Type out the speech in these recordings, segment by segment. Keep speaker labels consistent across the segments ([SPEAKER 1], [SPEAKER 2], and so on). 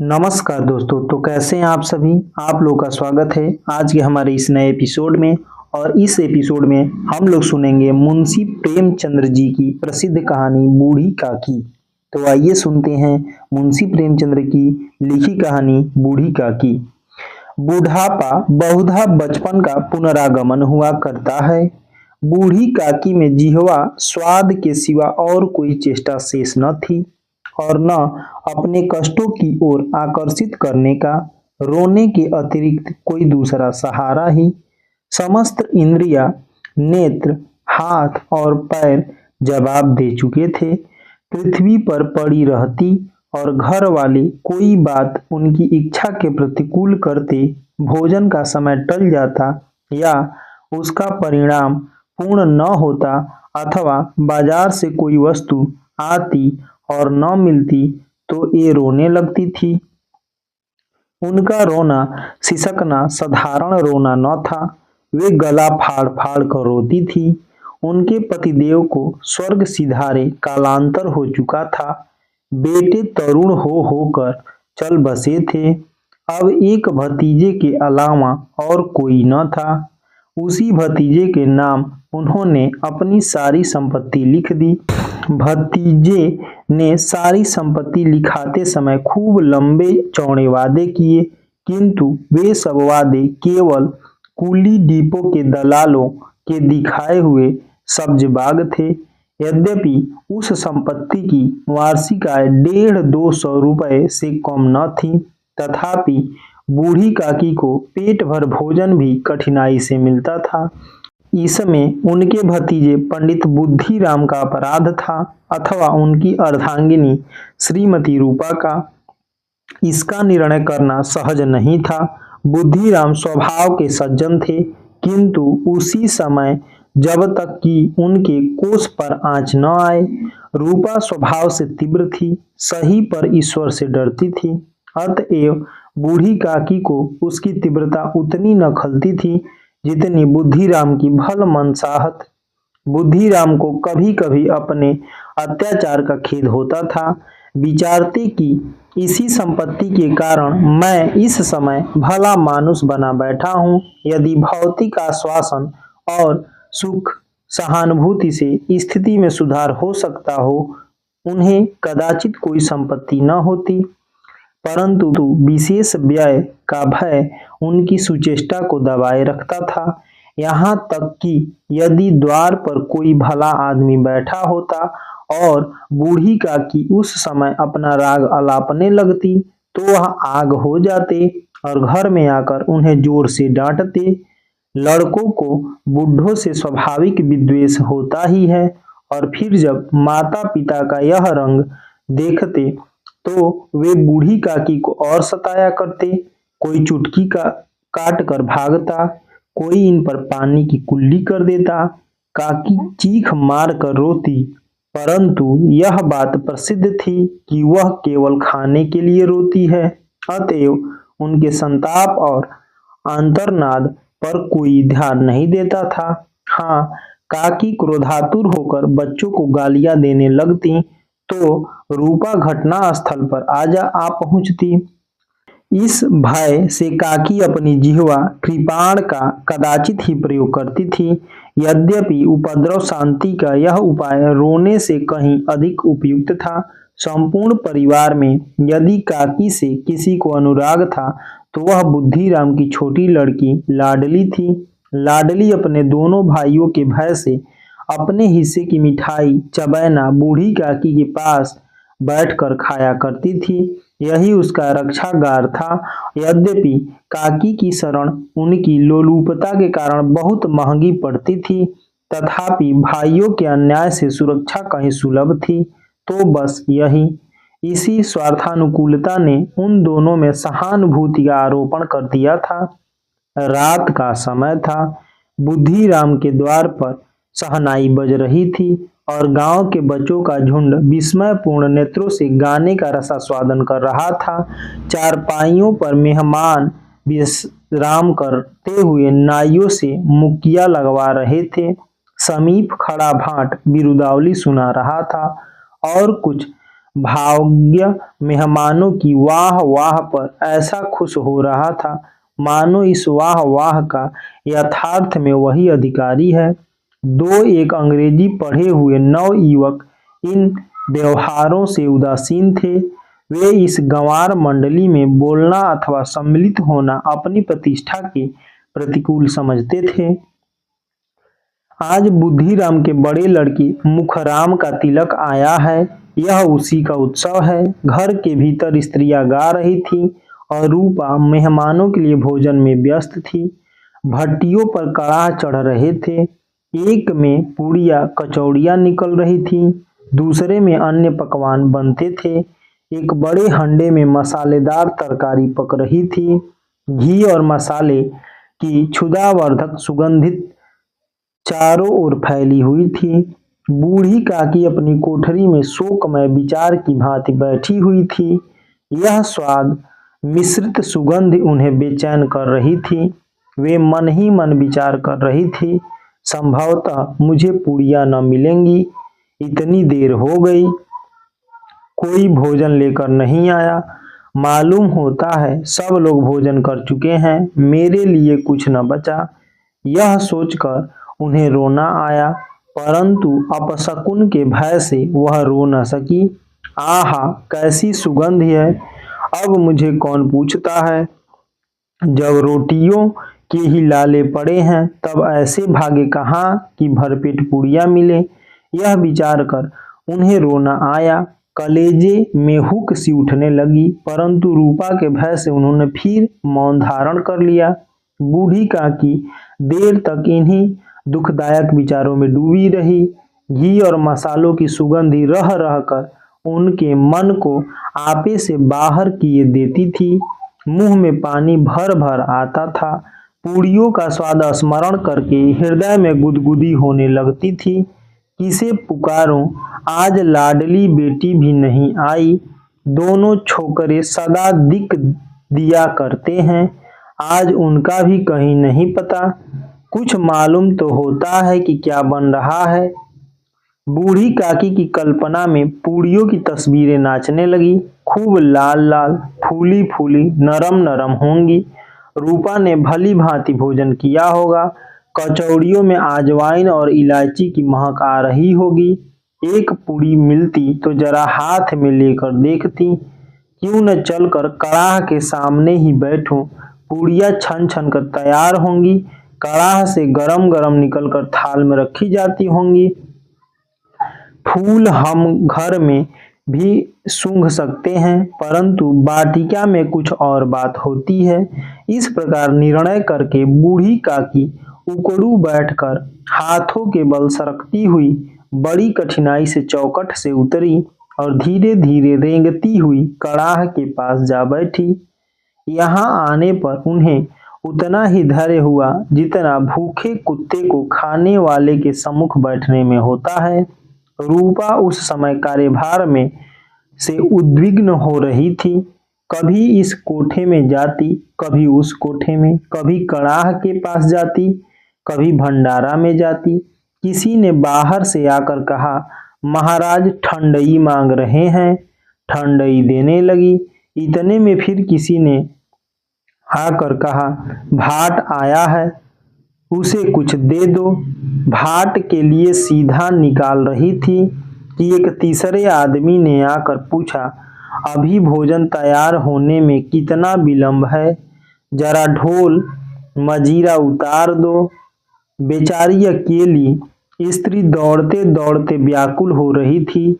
[SPEAKER 1] नमस्कार दोस्तों। तो कैसे हैं आप सभी। आप लोग का स्वागत है आज के हमारे इस नए एपिसोड में। और इस एपिसोड में हम लोग सुनेंगे मुंशी प्रेमचंद्र जी की प्रसिद्ध कहानी बूढ़ी काकी। तो आइए सुनते हैं मुंशी प्रेमचंद्र की लिखी कहानी बूढ़ी काकी। बुढ़ापा बहुधा बचपन का पुनरागमन हुआ करता है। बूढ़ी काकी में जिह्वा स्वाद के सिवा और कोई चेष्टा शेष न थी और न अपने कष्टों की ओर आकर्षित करने का रोने के अतिरिक्त कोई दूसरा सहारा ही। समस्त इंद्रियां, नेत्र, हाथ और पैर जवाब दे चुके थे। पृथ्वी पर पड़ी रहती और घर वाले कोई बात उनकी इच्छा के प्रतिकूल करते, भोजन का समय टल जाता या उसका परिणाम पूर्ण न होता अथवा बाजार से कोई वस्तु आती और न मिलती तो ये रोने लगती थी। उनका रोना सिसकना साधारण रोना न था। वे गला फाड़ फाड़ कर रोती थी। उनके पतिदेव को स्वर्ग सिधारे कालांतर हो चुका था। बेटे तरुण हो होकर चल बसे थे। अब एक भतीजे के अलावा और कोई न था। उसी भतीजे के नाम उन्होंने अपनी सारी संपत्ति लिख दी। भतीजे ने सारी संपत्ति लिखाते समय खूब लंबे चौड़े वादे किए, किंतु वे सब वादे केवल कुली डिपो के दलालों के दिखाए हुए सब्जबाग थे। यद्यपि उस संपत्ति की वार्षिक आय 150-200 रुपए से कम न थी, तथापि बूढ़ी काकी को पेट भर भोजन भी कठिनाई से मिलता था। इसमें उनके भतीजे पंडित बुद्धिराम का अपराध था अथवा उनकी अर्धांगिनी श्रीमती रूपा का। इसका निर्णय करना सहज नहीं था। बुद्धिराम स्वभाव के सज्जन थे, किंतु उसी समय जब तक कि उनके कोष पर आंच न आए। रूपा स्वभाव से तीव्र थी, सही पर ईश्वर से डरती थी। अतएव बूढ़ी काकी को उसकी तीव्रता उतनी न खलती थी जितनी बुद्धिराम की भल मनसाहत। बुद्धिराम को कभी कभी अपने अत्याचार का खेद होता था। विचारते कि इसी संपत्ति के कारण मैं इस समय भला मानुष बना बैठा हूँ। यदि भौतिक आश्वासन और सुख सहानुभूति से स्थिति में सुधार हो सकता हो, उन्हें कदाचित कोई संपत्ति न होती। परंतु विशेष व्यय का भय उनकी सुचेष्टा को दबाए रखता था। यहाँ तक कि यदि द्वार पर कोई भला आदमी बैठा होता और बूढ़ी काकी उस समय अपना राग अलापने लगती, तो वह आग हो जाते और घर में आकर उन्हें जोर से डांटते। लड़कों को बुढ़ों से स्वाभाविक विद्वेष होता ही है, और फिर जब माता पिता का यह रंग देखते तो वे बूढ़ी काकी को और सताया करते। कोई चुटकी का काट कर भागता, कोई इन पर पानी की कुल्ली कर देता। काकी चीख मार कर रोती, परंतु यह बात प्रसिद्ध थी कि वह केवल खाने के लिए रोती है। अतएव उनके संताप और आंतरनाद पर कोई ध्यान नहीं देता था। हाँ, काकी क्रोधातुर होकर बच्चों को गालियां देने लगती तो रूपा घटना स्थल पर आ पहुंचती। इस भय से काकी अपनी जिह्वा कृपाण का कदाचित ही प्रयोग करती थी। यद्यपि उपद्रव शांति का यह उपाय रोने से कहीं अधिक उपयुक्त था। संपूर्ण परिवार में यदि काकी से किसी को अनुराग था तो वह बुद्धिराम की छोटी लड़की लाडली थी। लाडली अपने दोनों भाइयों के भय से अपने हिस्से की मिठाई चबैना बूढ़ी काकी के पास बैठकर खाया करती थी। यही उसका रक्षागार था। यद्यपि काकी की शरण उनकी लोलुपता के कारण बहुत महंगी पड़ती थी, तथापि भाइयों के अन्याय से सुरक्षा कहीं सुलभ थी। तो बस यही इसी स्वार्थानुकूलता ने उन दोनों में सहानुभूति का आरोपण कर दिया था। रात का समय था। बुद्धिराम के द्वार पर शहनाई बज रही थी और गांव के बच्चों का झुंड विस्मयपूर्ण नेत्रों से गाने का रसास्वादन कर रहा था। चारपाइयों पर मेहमान विश्राम करते हुए नाइयों से मुक्कियां लगवा रहे थे। समीप खड़ा भाट बिरुदावली सुना रहा था और कुछ भाग्य मेहमानों की वाह वाह पर ऐसा खुश हो रहा था मानो इस वाह वाह का यथार्थ में वही अधिकारी है। दो एक अंग्रेजी पढ़े हुए नव युवक इन व्यवहारों से उदासीन थे। वे इस गंवार मंडली में बोलना अथवा सम्मिलित होना अपनी प्रतिष्ठा के प्रतिकूल समझते थे। आज बुद्धिराम के बड़े लड़के मुखराम का तिलक आया है, यह उसी का उत्सव है। घर के भीतर स्त्रियां गा रही थीं और रूपा मेहमानों के लिए भोजन में व्यस्त थी। भट्टियों पर कड़ाह चढ़ रहे थे, एक में पूड़ियाँ कचौड़ियाँ निकल रही थीं, दूसरे में अन्य पकवान बनते थे। एक बड़े हंडे में मसालेदार तरकारी पक रही थी। घी और मसाले की क्षुधावर्धक सुगंधित चारों ओर फैली हुई थी। बूढ़ी काकी अपनी कोठरी में शोकमय विचार की भांति बैठी हुई थी। यह स्वाद मिश्रित सुगंध उन्हें बेचैन कर रही थी। वे मन ही मन विचार कर रही थी, संभवतः मुझे पूड़ियाँ न मिलेंगी, इतनी देर हो गई, कोई भोजन लेकर नहीं आया, मालूम होता है सब लोग भोजन कर चुके हैं, मेरे लिए कुछ न बचा। यह सोचकर उन्हें रोना आया, परंतु अपशकुन के भय से वह रो न सकी। आहा, कैसी सुगंध है, अब मुझे कौन पूछता है। जब रोटियों के ही लाले पड़े हैं तब ऐसे भागे कहाँ कि भरपेट पूड़ियाँ मिले। यह विचार कर उन्हें रोना आया, कलेजे में हुक सी उठने लगी, परंतु रूपा के भय से उन्होंने फिर मौन धारण कर लिया। बूढ़ी काकी देर तक इन्हीं दुखदायक विचारों में डूबी रही। घी और मसालों की सुगंधी रह रह कर उनके मन को आपे से बाहर किए देती थी। मुंह में पानी भर भर आता था। पूड़ियों का स्वाद स्मरण करके हृदय में गुदगुदी होने लगती थी। किसे पुकारूं, आज लाडली बेटी भी नहीं आई। दोनों छोकरे सदा दिक दिया करते हैं, आज उनका भी कहीं नहीं पता। कुछ मालूम तो होता है कि क्या बन रहा है। बूढ़ी काकी की कल्पना में पूड़ियों की तस्वीरें नाचने लगी, खूब लाल लाल, फूली फूली, नरम नरम होंगी। रूपा ने भली भांति भोजन किया होगा, कचौड़ियों में अजवाइन और इलायची की महक आ रही होगी। एक पूड़ी मिलती तो जरा हाथ में लेकर देखती, क्यों न चलकर कड़ाह के सामने ही बैठूं। पूड़ियाँ छन छन कर तैयार होंगी, कड़ाह से गरम गरम निकलकर थाल में रखी जाती होंगी। फूल हम घर में भी सूंघ सकते हैं, परंतु वाटिका में कुछ और बात होती है। इस प्रकार निर्णय करके बूढ़ी काकी उकड़ू बैठकर हाथों के बल सरकती हुई बड़ी कठिनाई से चौखट से उतरी और धीरे धीरे रेंगती हुई कड़ाह के पास जा बैठी। यहाँ आने पर उन्हें उतना ही धैर्य हुआ जितना भूखे कुत्ते को खाने वाले के सम्मुख बैठने में होता है। रूपा उस समय कार्यभार में से उद्विग्न हो रही थी। कभी इस कोठे में जाती, कभी उस कोठे में, कभी कड़ाह के पास जाती, कभी भंडारा में जाती। किसी ने बाहर से आकर कहा, महाराज ठंडई मांग रहे हैं। ठंडई देने लगी। इतने में फिर किसी ने आकर कहा, भाट आया है, उसे कुछ दे दो। भाट के लिए सीधा निकाल रही थी कि एक तीसरे आदमी ने आकर पूछा, अभी भोजन तैयार होने में कितना विलंब है, जरा ढोल मजीरा उतार दो। बेचारी अकेली स्त्री दौड़ते दौड़ते व्याकुल हो रही थी,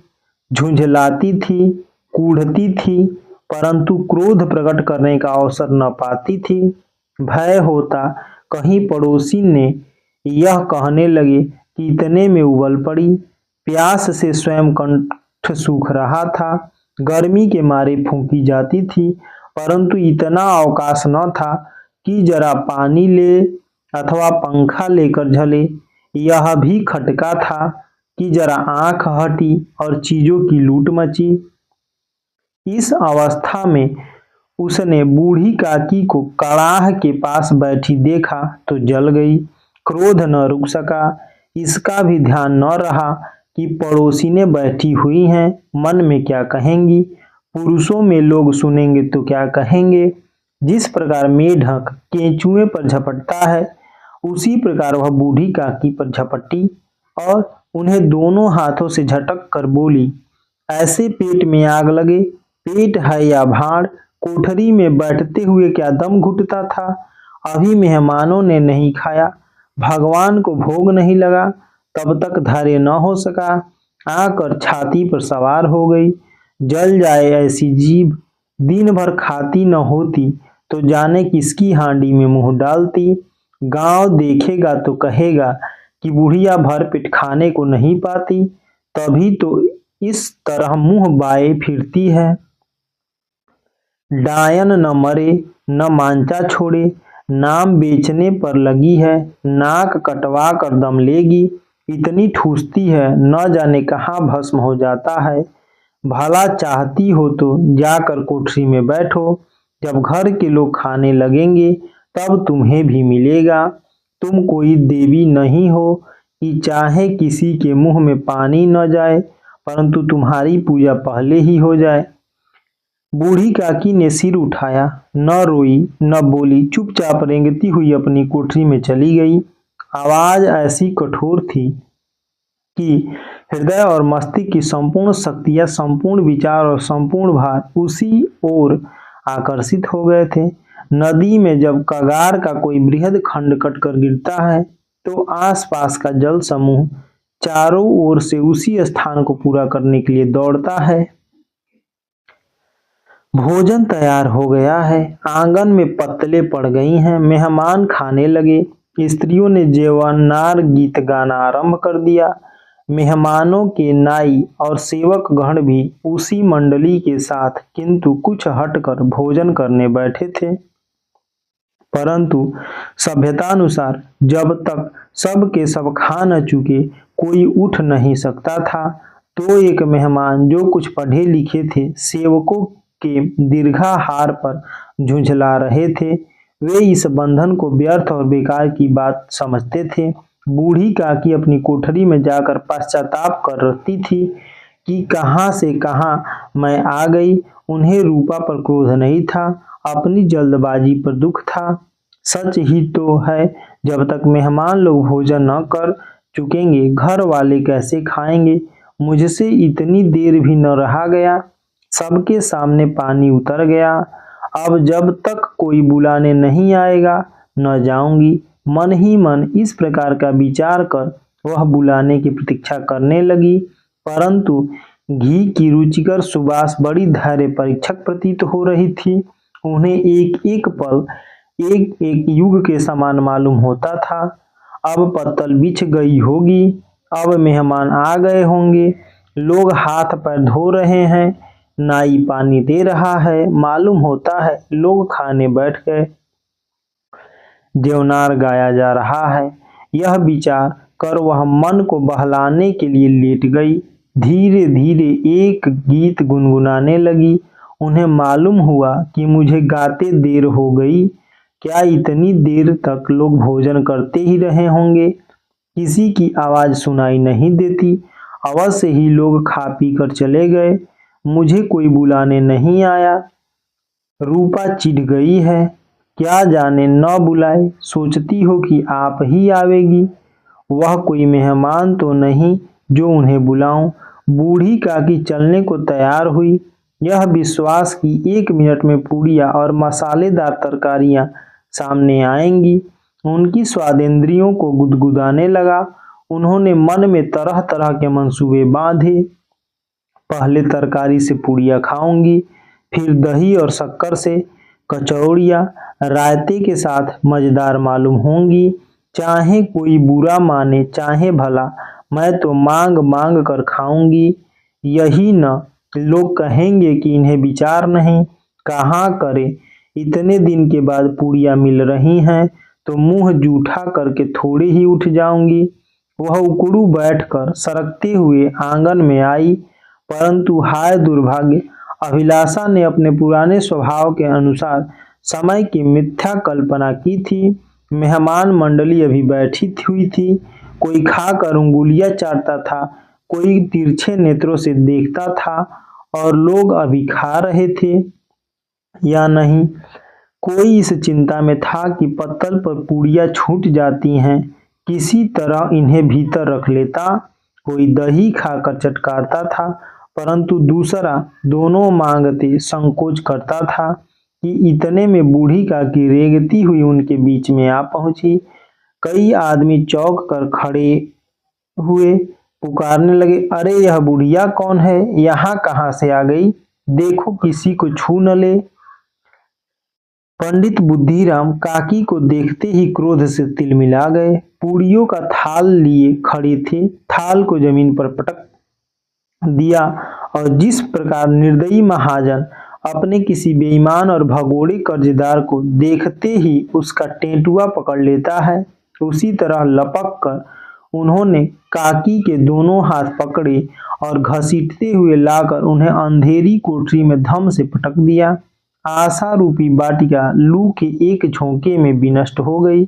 [SPEAKER 1] झुंझलाती थी, कूढ़ती थी, परंतु क्रोध प्रकट करने का अवसर न पाती थी। भय होता कहीं पड़ोसी ने यह कहने लगे कि इतने में उबल पड़ी। प्यास से स्वयं कंठ सूख रहा था, गर्मी के मारे फूंकी जाती थी, परंतु इतना अवकाश न था कि जरा पानी ले अथवा पंखा लेकर झले। यह भी खटका था कि जरा आंख हटी और चीजों की लूट मची। इस अवस्था में उसने बूढ़ी काकी को कड़ाह के पास बैठी देखा तो जल गई। क्रोध न रुक सका। इसका भी ध्यान न रहा कि पड़ोसिनें बैठी हुई हैं, मन में क्या कहेंगी, पुरुषों में लोग सुनेंगे तो क्या कहेंगे। जिस प्रकार मेढक केंचुए पर झपटता है, उसी प्रकार वह बूढ़ी काकी पर झपटी और उन्हें दोनों हाथों से झटक कर बोली, ऐसे पेट में आग लगे, पेट है या भाड़, कोठरी में बैठते हुए क्या दम घुटता था, अभी मेहमानों ने नहीं खाया, भगवान को भोग नहीं लगा, तब तक धैर्य न हो सका, आकर छाती पर सवार हो गई। जल जाए ऐसी जीभ, दिन भर खाती न होती तो जाने किसकी हांडी में मुंह डालती। गांव देखेगा तो कहेगा कि बुढ़िया भर पेट खाने को नहीं पाती, तभी तो इस तरह मुंह बाए फिरती है। डायन न मरे न मांचा छोड़े, नाम बेचने पर लगी है, नाक कटवा कर दम लेगी, इतनी ठूसती है न जाने कहाँ भस्म हो जाता है। भला चाहती हो तो जाकर कोठरी में बैठो, जब घर के लोग खाने लगेंगे तब तुम्हें भी मिलेगा। तुम कोई देवी नहीं हो कि चाहे किसी के मुंह में पानी न जाए, परंतु तुम्हारी पूजा पहले ही हो जाए। बूढ़ी काकी ने सिर उठाया, न रोई न बोली, चुपचाप रेंगती हुई अपनी कोठरी में चली गई। आवाज ऐसी कठोर थी कि हृदय और मस्तिष्क की संपूर्ण शक्तियां, संपूर्ण विचार और संपूर्ण भार उसी ओर आकर्षित हो गए थे। नदी में जब कगार का कोई बृहद खंड कटकर गिरता है तो आसपास का जल समूह चारों ओर से उसी स्थान को पूरा करने के लिए दौड़ता है। भोजन तैयार हो गया है, आंगन में पत्तलें पड़ गई हैं, मेहमान खाने लगे, स्त्रियों ने जेवनार गीत गाना आरंभ कर दिया। मेहमानों के नाई और सेवक गण भी उसी मंडली के साथ किंतु कुछ हटकर भोजन करने बैठे थे। परंतु सभ्यतानुसार जब तक सब के सब खा न चुके कोई उठ नहीं सकता था, तो एक मेहमान जो कुछ पढ़े लिखे थे सेवकों के दीर्घाहार पर झुंझला रहे थे, वे इस बंधन को व्यर्थ और बेकार की बात समझते थे। बूढ़ी काकी अपनी कोठरी में जाकर पश्चाताप कर रही थी कि कहां से कहां मैं आ गई। उन्हें रूपा पर क्रोध नहीं था, अपनी जल्दबाजी पर दुख था। सच ही तो है, जब तक मेहमान लोग भोजन न कर चुकेंगे घर वाले कैसे खाएंगे। मुझसे इतनी देर भी न रहा गया, सबके सामने पानी उतर गया। अब जब तक कोई बुलाने नहीं आएगा न जाऊंगी। मन ही मन इस प्रकार का विचार कर वह बुलाने की प्रतीक्षा करने लगी, परंतु घी की रुचिकर सुबास बड़ी धैर्य परीक्षक प्रतीत हो रही थी। उन्हें एक एक पल एक एक युग के समान मालूम होता था। अब पत्तल बिछ गई होगी, अब मेहमान आ गए होंगे, लोग हाथ पैर धो रहे हैं, नाई पानी दे रहा है, मालूम होता है लोग खाने बैठ गए, देवनार गाया जा रहा है। यह विचार कर वह मन को बहलाने के लिए लेट गई। धीरे धीरे एक गीत गुनगुनाने लगी। उन्हें मालूम हुआ कि मुझे गाते देर हो गई। क्या इतनी देर तक लोग भोजन करते ही रहे होंगे? किसी की आवाज सुनाई नहीं देती। अवश्य ही लोग खा पी कर चले गए, मुझे कोई बुलाने नहीं आया। रूपा चिढ़ गई है, क्या जाने न बुलाए, सोचती हो कि आप ही आवेगी। वह कोई मेहमान तो नहीं जो उन्हें बुलाऊं। बूढ़ी काकी चलने को तैयार हुई। यह विश्वास कि 1 मिनट में पूड़ियाँ और मसालेदार तरकारियां सामने आएंगी उनकी स्वादेंद्रियों को गुदगुदाने लगा। उन्होंने मन में तरह तरह के मंसूबे बांधे। पहले तरकारी से पूड़ियाँ खाऊंगी, फिर दही और शक्कर से कचौड़ियाँ रायते के साथ मजेदार मालूम होंगी। चाहे कोई बुरा माने चाहे भला, मैं तो मांग मांग कर खाऊंगी। यही न लोग कहेंगे कि इन्हें विचार नहीं, कहाँ करे। इतने दिन के बाद पूड़ियाँ मिल रही हैं तो मुंह जूठा करके थोड़ी ही उठ जाऊंगी। वह उकड़ू बैठकर सरकते हुए आंगन में आई, परंतु हाय दुर्भाग्य, अभिलाषा ने अपने पुराने स्वभाव के अनुसार समय की मिथ्या कल्पना की थी। मेहमान मंडली अभी बैठी हुई थी, कोई खाकर उंगलियां चाटता था, कोई तिरछे नेत्रों से देखता था और लोग अभी खा रहे थे या नहीं। कोई इस चिंता में था कि पत्तल पर पूड़ियाँ छूट जाती हैं, किसी तरह इन्हें भीतर रख लेता। कोई दही खाकर चटकारता था, परंतु दूसरा दोनों मांगते संकोच करता था कि इतने में बूढ़ी काकी रेंगती हुई उनके बीच में आ पहुंची। कई आदमी चौंक कर खड़े हुए, पुकारने लगे, अरे यह बुढ़िया कौन है, यहाँ कहाँ से आ गई, देखो किसी को छू न ले। पंडित बुद्धिराम काकी को देखते ही क्रोध से तिलमिला गए। पूड़ियों का थाल लिए खड़े थे, थाल को जमीन पर पटक दिया और जिस प्रकार निर्दयी महाजन अपने किसी बेईमान और भगोड़े कर्जदार को देखते ही उसका टेंटुआ पकड़ लेता है, उसी तरह लपक कर उन्होंने काकी के दोनों हाथ पकड़े और घसीटते हुए लाकर उन्हें अंधेरी कोठरी में धम से पटक दिया। आशा रूपी बाटिका लू के एक झोंके में विनष्ट हो गई।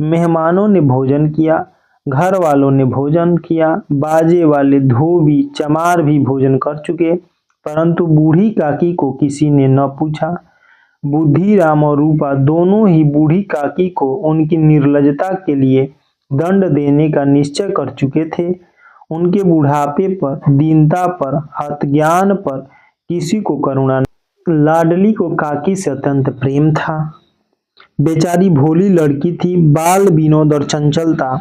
[SPEAKER 1] मेहमानों ने भोजन किया, घर वालों ने भोजन किया, बाजे वाले धोबी चमार भी भोजन कर चुके, परंतु बूढ़ी काकी को किसी ने न पूछा। बुद्धिराम और रूपा दोनों ही बूढ़ी काकी को उनकी निर्लजता के लिए दंड देने का निश्चय कर चुके थे। उनके बुढ़ापे पर, दीनता पर, हतज्ञान पर किसी को करुणा नहीं। लाडली को काकी से अत्यंत प्रेम था। बेचारी भोली लड़की थी, बाल विनोद और चंचलता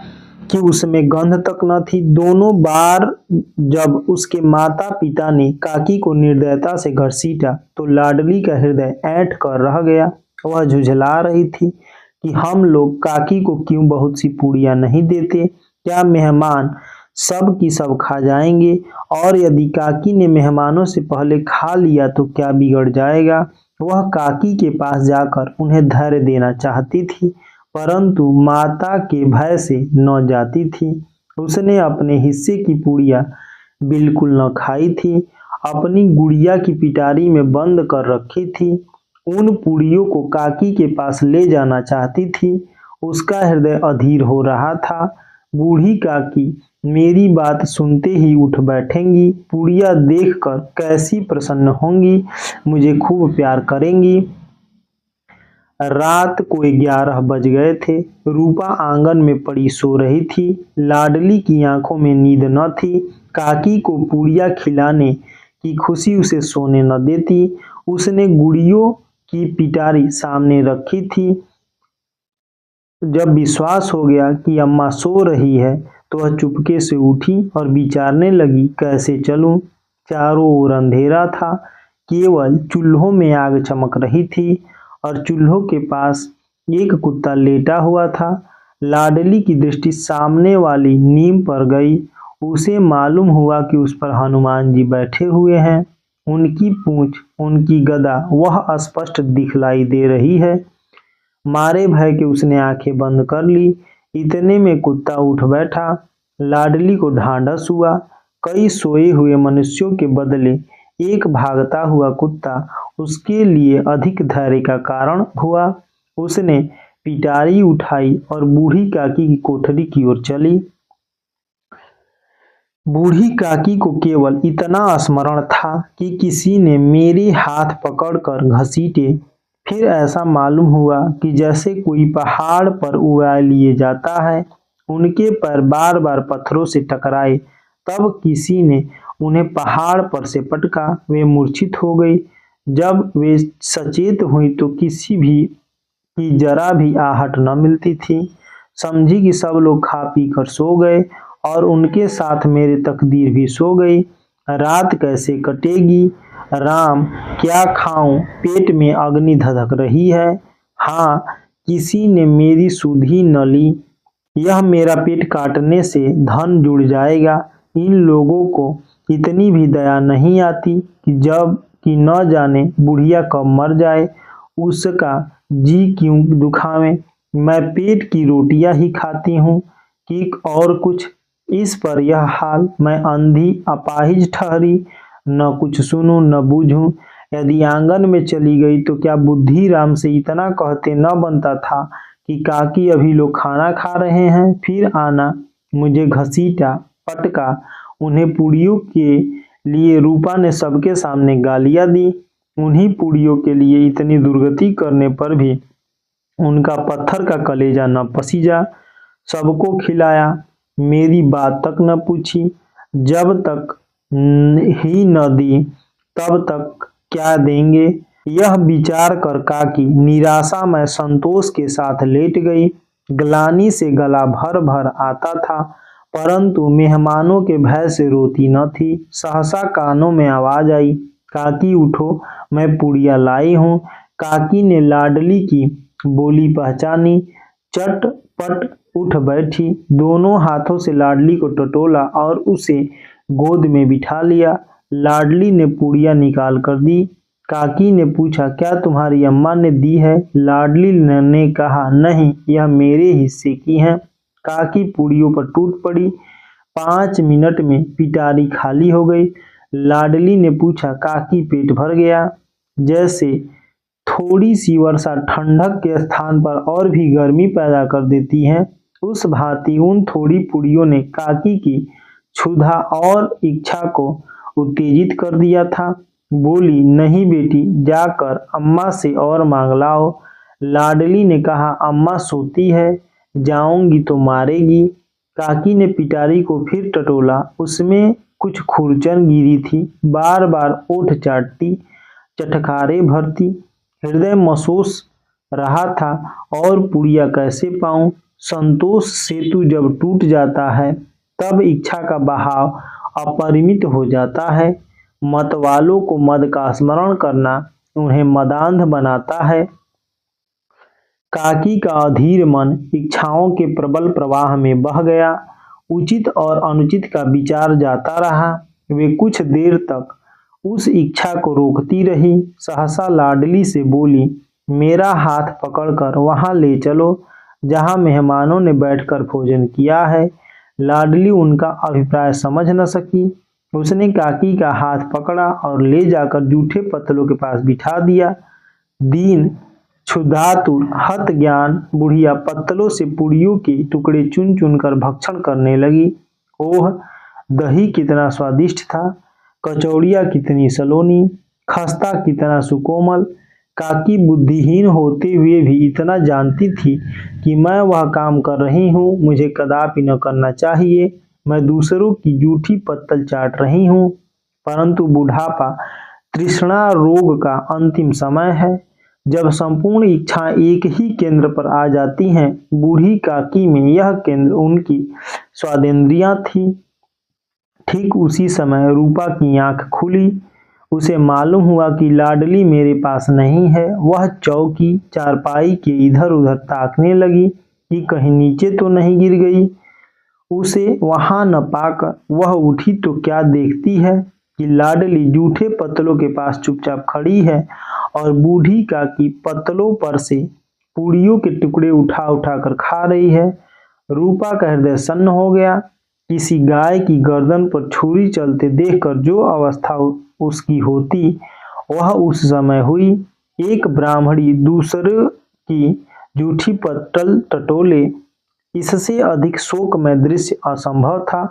[SPEAKER 1] कि उसमें गंध तक न थी। दोनों बार जब उसके माता पिता ने काकी को निर्दयता से घसीटा तो लाडली का हृदय ऐंठ कर रह गया। वह झुझला रही थी कि हम लोग काकी को क्यों बहुत सी पूड़ियाँ नहीं देते, क्या मेहमान सब की सब खा जाएंगे, और यदि काकी ने मेहमानों से पहले खा लिया तो क्या बिगड़ जाएगा। वह काकी के पास जाकर उन्हें धैर्य देना चाहती थी, परंतु माता के भय से न जाती थी। उसने अपने हिस्से की पूड़ियाँ बिल्कुल न खाई थी, अपनी गुड़िया की पिटारी में बंद कर रखी थी। उन पूड़ियों को काकी के पास ले जाना चाहती थी। उसका हृदय अधीर हो रहा था। बूढ़ी काकी मेरी बात सुनते ही उठ बैठेंगी, पूड़ियाँ देखकर कैसी प्रसन्न होंगी, मुझे खूब प्यार करेंगी। रात को 11 बज गए थे। रूपा आंगन में पड़ी सो रही थी। लाडली की आंखों में नींद न थी। काकी को पूड़ियाँ खिलाने की खुशी उसे सोने न देती। उसने गुड़ियों की पिटारी सामने रखी थी। जब विश्वास हो गया कि अम्मा सो रही है तो वह चुपके से उठी और विचारने लगी, कैसे चलूं। चारों ओर अंधेरा था, केवल चूल्हों में आग चमक रही थी और चूल्हों के पास एक कुत्ता लेटा हुआ था। लाडली की दृष्टि सामने वाली नीम पर गई। उसे मालूम हुआ कि उस पर हनुमान जी बैठे हुए हैं। उनकी पूंछ, उनकी गदा वह स्पष्ट दिखलाई दे रही है। मारे भय के उसने आंखें बंद कर ली। इतने में कुत्ता उठ बैठा। लाडली को ढांढस हुआ। कई सोए हुए मनुष्यों के बदले एक भागता हुआ कुत्ता उसके लिए अधिक धैर्य का कारण हुआ। उसने पिटारी उठाई और बूढ़ी काकी की कोठरी की ओर चली। बूढ़ी काकी को केवल इतना स्मरण था कि किसी ने मेरे हाथ पकड़कर घसीटे। फिर ऐसा मालूम हुआ कि जैसे कोई पहाड़ पर उड़ा लिए जाता है। उनके पैर बार बार पत्थरों से टकराए, तब किसी ने उन्हें पहाड़ पर से पटका। वे मूर्छित हो गई। जब वे सचेत हुई तो किसी भी की जरा भी आहट न मिलती थी। समझी कि सब लोग खा पी कर सो गए और उनके साथ मेरी तकदीर भी सो गई। रात कैसे कटेगी राम, क्या खाऊं, पेट में अग्नि धधक रही है। हाँ, किसी ने मेरी सुधि न ली। यह मेरा पेट काटने से धन जुड़ जाएगा। इन लोगों को इतनी भी दया नहीं आती कि न जाने बुढ़िया कब मर जाए, उसका जी क्यों दुखावे। मैं पेट की रोटियां ही खाती हूँ कि और कुछ। इस पर यह हाल, मैं अंधी अपाहिज ठहरी, न कुछ सुनूं न बूझूं। यदि आंगन में चली गई तो क्या बुद्धिराम से इतना कहते न बनता था कि काकी अभी लोग खाना खा रहे हैं, फिर आना। मुझे घसीटा, पटका, उन्हें पूड़ियों के लिए रूपा ने सबके सामने गालियां दी। उन्हीं पूड़ियों के लिए इतनी दुर्गति करने पर भी उनका पत्थर का कलेजा न पसीजा। सबको खिलाया, मेरी बात तक न पूछी। जब तक ही न दी तब तक क्या देंगे, यह विचार कर काकी निराशा में संतोष के साथ लेट गई। ग्लानि से गला भर भर आता था, परंतु मेहमानों के भय से रोती न थी। सहसा कानों में आवाज आई, काकी उठो, मैं पुड़िया लाई हूँ। काकी ने लाडली की बोली पहचानी, चटपट उठ बैठी, दोनों हाथों से लाडली को टटोला और उसे गोद में बिठा लिया। लाडली ने पुड़िया निकाल कर दी। काकी ने पूछा, क्या तुम्हारी अम्मा ने दी है? लाडली ने कहा, नहीं, यह मेरे हिस्से की है। काकी पूड़ियों पर टूट पड़ी। 5 मिनट में पिटारी खाली हो गई। लाडली ने पूछा, काकी पेट भर गया? जैसे थोड़ी सी वर्षा ठंडक के स्थान पर और भी गर्मी पैदा कर देती है, उस भांति उन थोड़ी पूड़ियों ने काकी की क्षुधा और इच्छा को उत्तेजित कर दिया था। बोली, नहीं बेटी, जाकर अम्मा से और मांग लाओ। लाडली ने कहा, अम्मा सोती है, जाऊंगी तो मारेगी। काकी ने पिटारी को फिर टटोला, उसमें कुछ खुरचन गिरी थी। बार बार ओठ चाटती, चटखारे भरती। हृदय महसूस रहा था, और पुड़िया कैसे पाऊं? संतोष सेतु जब टूट जाता है तब इच्छा का बहाव अपरिमित हो जाता है। मतवालों को मद का स्मरण करना उन्हें मदांध बनाता है। काकी का अधीर मन इच्छाओं के प्रबल प्रवाह में बह गया। उचित और अनुचित का विचार जाता रहा। वे कुछ देर तक उस इच्छा को रोकती रही। सहसा लाडली से बोली, मेरा हाथ पकड़कर वहां ले चलो जहां मेहमानों ने बैठकर भोजन किया है। लाडली उनका अभिप्राय समझ न सकी। उसने काकी का हाथ पकड़ा और ले जाकर जूठे पत्तलों के पास बिठा दिया। दीन क्षुधातुर हत ज्ञान बुढ़िया पत्तलों से पुड़ियों के टुकड़े चुन चुन कर भक्षण करने लगी। ओह, दही कितना स्वादिष्ट था, कचौड़ियाँ कितनी सलोनी, खस्ता कितना सुकोमल। काकी बुद्धिहीन होते हुए भी इतना जानती थी कि मैं वह काम कर रही हूँ, मुझे कदापि न करना चाहिए। मैं दूसरों की जूठी पत्तल चाट रही हूँ। परंतु बुढ़ापा तृष्णा रोग का अंतिम समय है, जब संपूर्ण इच्छा एक ही केंद्र पर आ जाती हैं। बूढ़ी काकी में यह केंद्र उनकी स्वादेंद्रियां थी। ठीक उसी समय रूपा की आंख खुली। उसे मालूम हुआ कि लाडली मेरे पास नहीं है। वह चौकी चारपाई के इधर उधर ताकने लगी कि कहीं नीचे तो नहीं गिर गई। उसे वहां न पाकर वह उठी तो क्या देखती है कि लाडली जूठे पत्तलों के पास चुपचाप खड़ी है और बूढ़ी काकी पत्तलों पर से पूड़ियों के टुकड़े उठा उठा कर खा रही है। रूपा का हृदय सन्न हो गया। किसी गाय की गर्दन पर छुरी चलते देखकर जो अवस्था उसकी होती, वह उस समय हुई। एक ब्राह्मणी दूसरे की जूठी पत्तल टटोले, इससे अधिक शोकमय दृश्य असंभव था।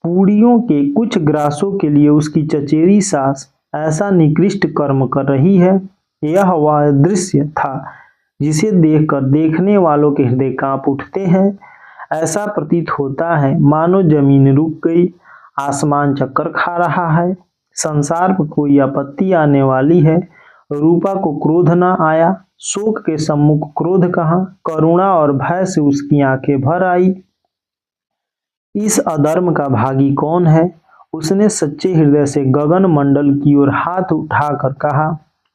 [SPEAKER 1] पूड़ियों के कुछ ग्रासों के लिए उसकी चचेरी सास ऐसा निकृष्ट कर्म कर रही है। यह वह दृश्य था जिसे देखकर देखने वालों के हृदय कांप उठते हैं। ऐसा प्रतीत होता है मानो जमीन रुक गई, आसमान चक्कर खा रहा है, संसार पर कोई आपत्ति आने वाली है। रूपा को क्रोध न आया। शोक के सम्मुख क्रोध कहाँ, करुणा और भय से उसकी आंखें भर आई। इस अधर्म का भागी कौन है? उसने सच्चे हृदय से गगन मंडल की ओर हाथ उठाकर कहा,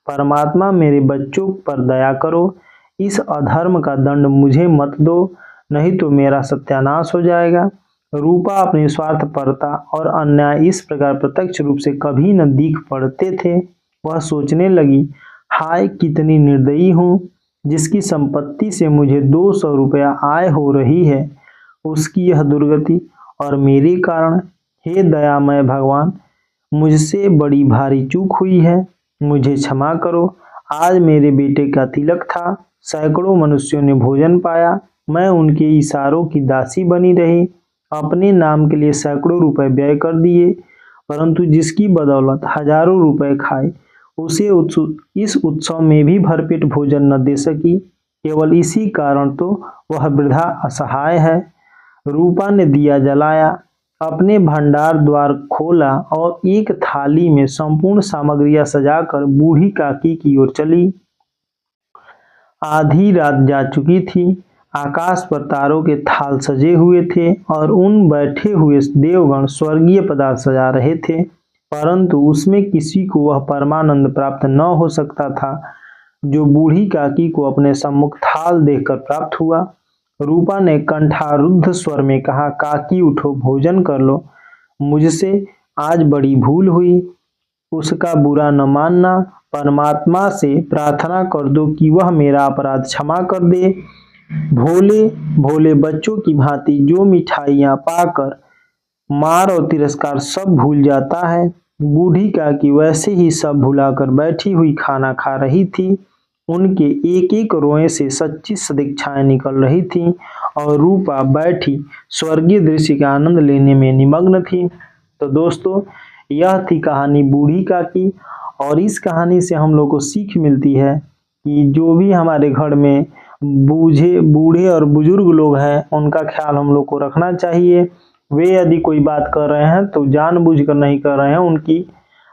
[SPEAKER 1] परमात्मा, मेरे बच्चों पर दया करो। इस अधर्म का दंड मुझे मत दो, नहीं तो मेरा सत्यानाश हो जाएगा। रूपा अपनी स्वार्थपरता और अन्याय इस प्रकार प्रत्यक्ष रूप से कभी न दिख पड़ते थे। वह सोचने लगी, हाय कितनी निर्दयी हूँ, जिसकी संपत्ति से मुझे 200 रुपया आय हो रही है, उसकी यह दुर्गति और मेरे कारण। हे दयामय भगवान, मुझसे बड़ी भारी चूक हुई है, मुझे क्षमा करो। आज मेरे बेटे का तिलक था, सैकड़ों मनुष्यों ने भोजन पाया, मैं उनके इशारों की दासी बनी रही। अपने नाम के लिए सैकड़ों रुपए व्यय कर दिए, परंतु जिसकी बदौलत हजारों रुपए खाए उसे इस उत्सव में भी भरपेट भोजन न दे सकी। केवल इसी कारण तो वह वृद्धा असहाय है। रूपा ने दिया जलाया, अपने भंडार द्वार खोला और एक थाली में संपूर्ण सामग्रियां सजाकर बूढ़ी काकी की ओर चली। आधी रात जा चुकी थी। आकाश पर तारों के थाल सजे हुए थे और उन बैठे हुए देवगण स्वर्गीय पदार्थ सजा रहे थे, परंतु उसमें किसी को वह परमानंद प्राप्त न हो सकता था जो बूढ़ी काकी को अपने सम्मुख थाल देखकर प्राप्त हुआ। रूपा ने कंठारुद्ध स्वर में कहा, काकी उठो, भोजन कर लो, मुझसे आज बड़ी भूल हुई। उसका बुरा न मानना, परमात्मा से प्रार्थना कर दो कि वह मेरा अपराध क्षमा कर दे। भोले भोले बच्चों की भांति जो मिठाइयां पाकर मार और तिरस्कार सब भूल जाता है, बूढ़ी काकी वैसे ही सब भुलाकर बैठी हुई खाना खा रही थी। उनके एक एक रोए से सच्ची सदिच्छाएं निकल रही थीं और रूपा बैठी स्वर्गीय दृश्य का आनंद लेने में निमग्न थी। तो दोस्तों, यह थी कहानी बूढ़ी काकी, और इस कहानी से हम लोग को सीख मिलती है कि जो भी हमारे घर में बूढ़े और बुजुर्ग लोग हैं उनका ख्याल हम लोग को रखना चाहिए। वे यदि कोई बात कर रहे हैं तो जानबूझकर नहीं कर रहे हैं, उनकी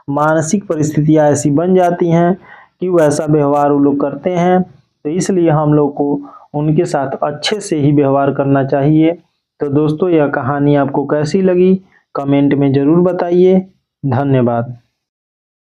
[SPEAKER 1] मानसिक परिस्थितियां ऐसी बन जाती हैं कि वैसा व्यवहार वो लोग करते हैं, तो इसलिए हम लोग को उनके साथ अच्छे से ही व्यवहार करना चाहिए। तो दोस्तों, यह कहानी आपको कैसी लगी कमेंट में जरूर बताइए। धन्यवाद।